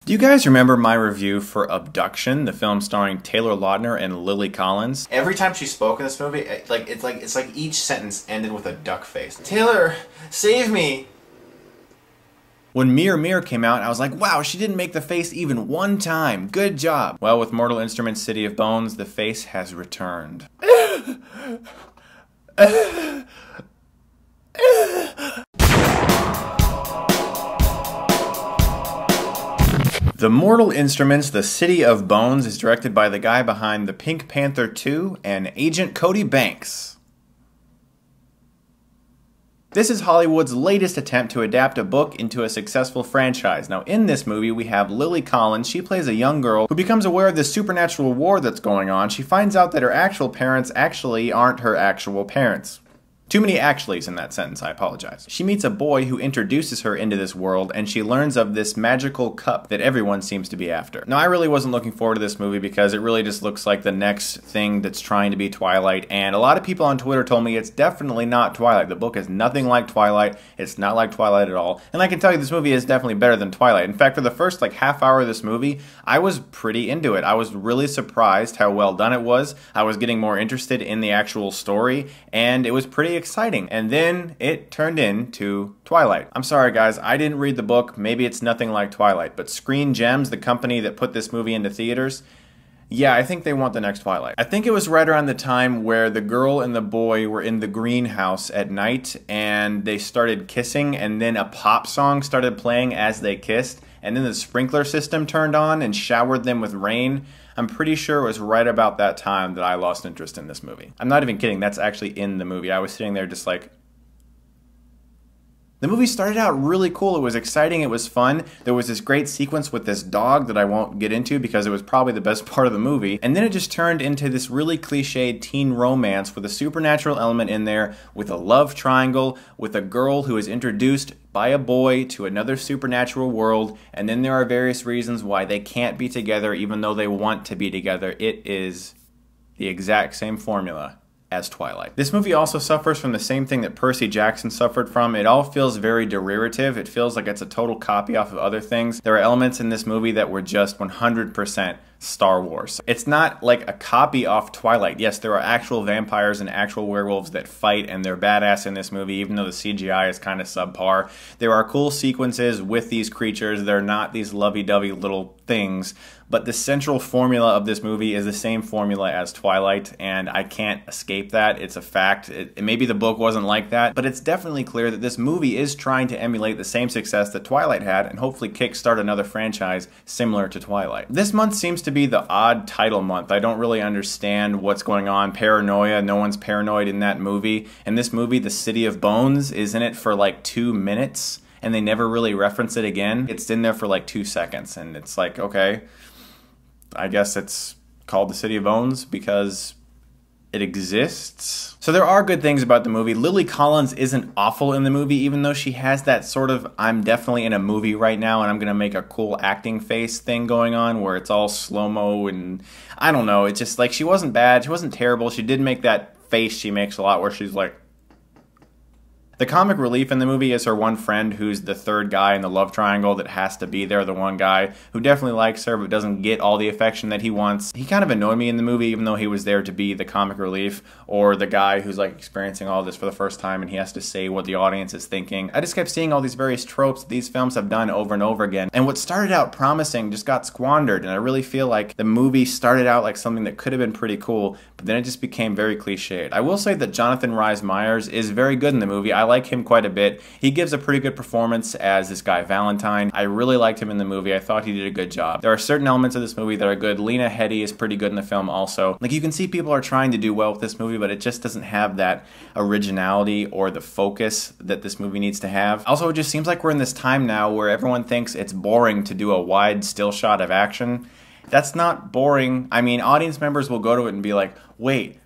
Do you guys remember my review for Abduction, the film starring Taylor Lautner and Lily Collins? Every time she spoke in this movie, it's like each sentence ended with a duck face. Taylor, save me! When Mirror Mirror came out, I was like, wow, she didn't make the face even one time. Good job. Well, with Mortal Instruments City of Bones, the face has returned. The Mortal Instruments, The City of Bones is directed by the guy behind The Pink Panther 2 and Agent Cody Banks. This is Hollywood's latest attempt to adapt a book into a successful franchise. Now, in this movie, we have Lily Collins. She plays a young girl who becomes aware of this supernatural war that's going on. She finds out that her actual parents actually aren't her actual parents. Too many actuallys in that sentence, I apologize. She meets a boy who introduces her into this world, and she learns of this magical cup that everyone seems to be after. Now, I really wasn't looking forward to this movie because it really just looks like the next thing that's trying to be Twilight, and a lot of people on Twitter told me it's definitely not Twilight. The book is nothing like Twilight. It's not like Twilight at all. And I can tell you this movie is definitely better than Twilight. In fact, for the first half hour of this movie, I was pretty into it. I was really surprised how well done it was. I was getting more interested in the actual story, and it was pretty exciting. And then it turned into Twilight. I'm sorry guys, I didn't read the book. Maybe it's nothing like Twilight, but Screen Gems, the company that put this movie into theaters, yeah, I think they want the next Twilight. I think it was right around the time where the girl and the boy were in the greenhouse at night and they started kissing, and then a pop song started playing as they kissed, and then the sprinkler system turned on and showered them with rain. I'm pretty sure it was right about that time that I lost interest in this movie. I'm not even kidding, that's actually in the movie. I was sitting there just like... The movie started out really cool. It was exciting, it was fun. There was this great sequence with this dog that I won't get into because it was probably the best part of the movie. And then it just turned into this really cliched teen romance with a supernatural element in there, with a love triangle, with a girl who is introduced by a boy to another supernatural world, and then there are various reasons why they can't be together even though they want to be together. It is the exact same formula as Twilight. This movie also suffers from the same thing that Percy Jackson suffered from. It all feels very derivative. It feels like it's a total copy off of other things. There are elements in this movie that were just 100% Star Wars. It's not like a copy off Twilight. Yes, there are actual vampires and actual werewolves that fight, and they're badass in this movie, even though the CGI is kind of subpar. There are cool sequences with these creatures. They're not these lovey-dovey little things, but the central formula of this movie is the same formula as Twilight, and I can't escape that. It's a fact. Maybe the book wasn't like that, but it's definitely clear that this movie is trying to emulate the same success that Twilight had and hopefully kickstart another franchise similar to Twilight. This month seems to be the odd title month. I don't really understand what's going on. Paranoia, no one's paranoid in that movie. In this movie, The City of Bones is in it for like 2 minutes, and they never really reference it again. It's in there for like 2 seconds, and it's like, okay, I guess it's called The City of Bones because it exists. So there are good things about the movie. Lily Collins isn't awful in the movie, even though she has that sort of, I'm definitely in a movie right now and I'm gonna make a cool acting face thing going on where it's all slow-mo, and I don't know, it's just like, she wasn't bad, she wasn't terrible. She did make that face she makes a lot where she's like... The comic relief in the movie is her one friend who's the third guy in the love triangle that has to be there, the one guy who definitely likes her but doesn't get all the affection that he wants. He kind of annoyed me in the movie even though he was there to be the comic relief, or the guy who's like experiencing all this for the first time and he has to say what the audience is thinking. I just kept seeing all these various tropes that these films have done over and over again, and what started out promising just got squandered, and I really feel like the movie started out like something that could have been pretty cool, but then it just became very cliched. I will say that Jonathan Rhys-Meyers is very good in the movie. I like him quite a bit. He gives a pretty good performance as this guy Valentine. I really liked him in the movie. I thought he did a good job. There are certain elements of this movie that are good. Lena Headey is pretty good in the film also. Like, you can see people are trying to do well with this movie, but it just doesn't have that originality or the focus that this movie needs to have. Also, it just seems like we're in this time now where everyone thinks it's boring to do a wide still shot of action. That's not boring. I mean, audience members will go to it and be like, wait,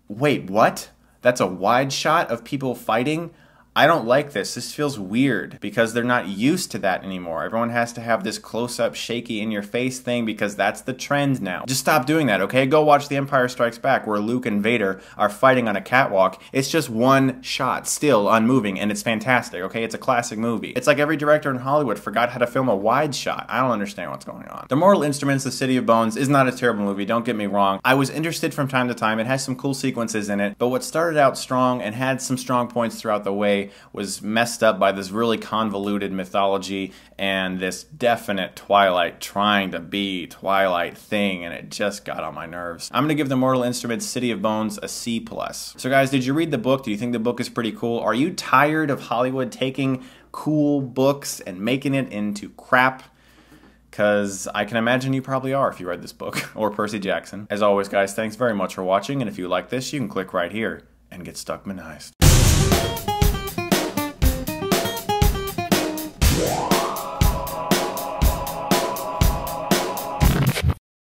what? That's a wide shot of people fighting? I don't like this. This feels weird because they're not used to that anymore. Everyone has to have this close-up, shaky in-your-face thing because that's the trend now. Just stop doing that, okay? Go watch The Empire Strikes Back where Luke and Vader are fighting on a catwalk. It's just one shot, still unmoving, and it's fantastic, okay? It's a classic movie. It's like every director in Hollywood forgot how to film a wide shot. I don't understand what's going on. The Mortal Instruments, The City of Bones is not a terrible movie, don't get me wrong. I was interested from time to time. It has some cool sequences in it, but what started out strong and had some strong points throughout the way was messed up by this really convoluted mythology and this definite Twilight trying to be Twilight thing, and it just got on my nerves. I'm gonna give The Mortal Instruments City of Bones a C+. So guys, did you read the book? Do you think the book is pretty cool? Are you tired of Hollywood taking cool books and making it into crap? Because I can imagine you probably are if you read this book, or Percy Jackson. As always, guys, thanks very much for watching, and if you like this, you can click right here and get Stuckmanized.